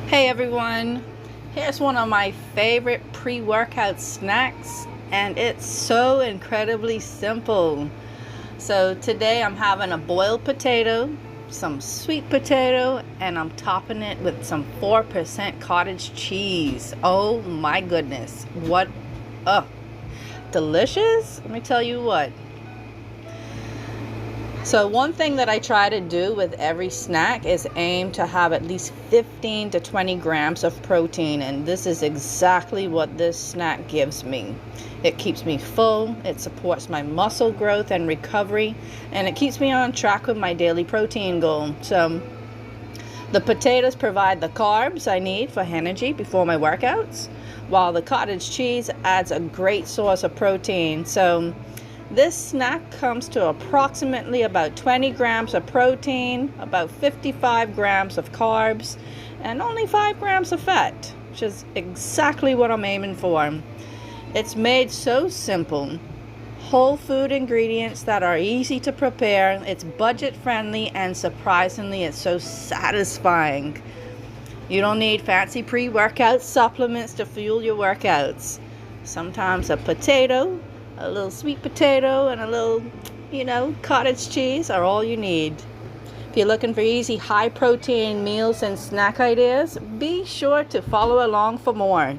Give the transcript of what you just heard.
Hey everyone, here's one of my favorite pre-workout snacks, and it's so incredibly simple. So today I'm having a boiled potato, some sweet potato, and I'm topping it with some 4% cottage cheese. Oh my goodness, what, oh, delicious? Let me tell you what. So one thing that I try to do with every snack is aim to have at least 15 to 20 grams of protein, and this is exactly what this snack gives me. It keeps me full, it supports my muscle growth and recovery, and it keeps me on track with my daily protein goal. So the potatoes provide the carbs I need for energy before my workouts, while the cottage cheese adds a great source of protein. So this snack comes to approximately about 20 grams of protein, about 55 grams of carbs, and only 5 grams of fat, which is exactly what I'm aiming for. It's made so simple. Whole food ingredients that are easy to prepare, it's budget friendly, and surprisingly, it's so satisfying. You don't need fancy pre-workout supplements to fuel your workouts. Sometimes a potato, a little sweet potato, and a little, cottage cheese are all you need. If you're looking for easy, high protein meals and snack ideas, be sure to follow along for more.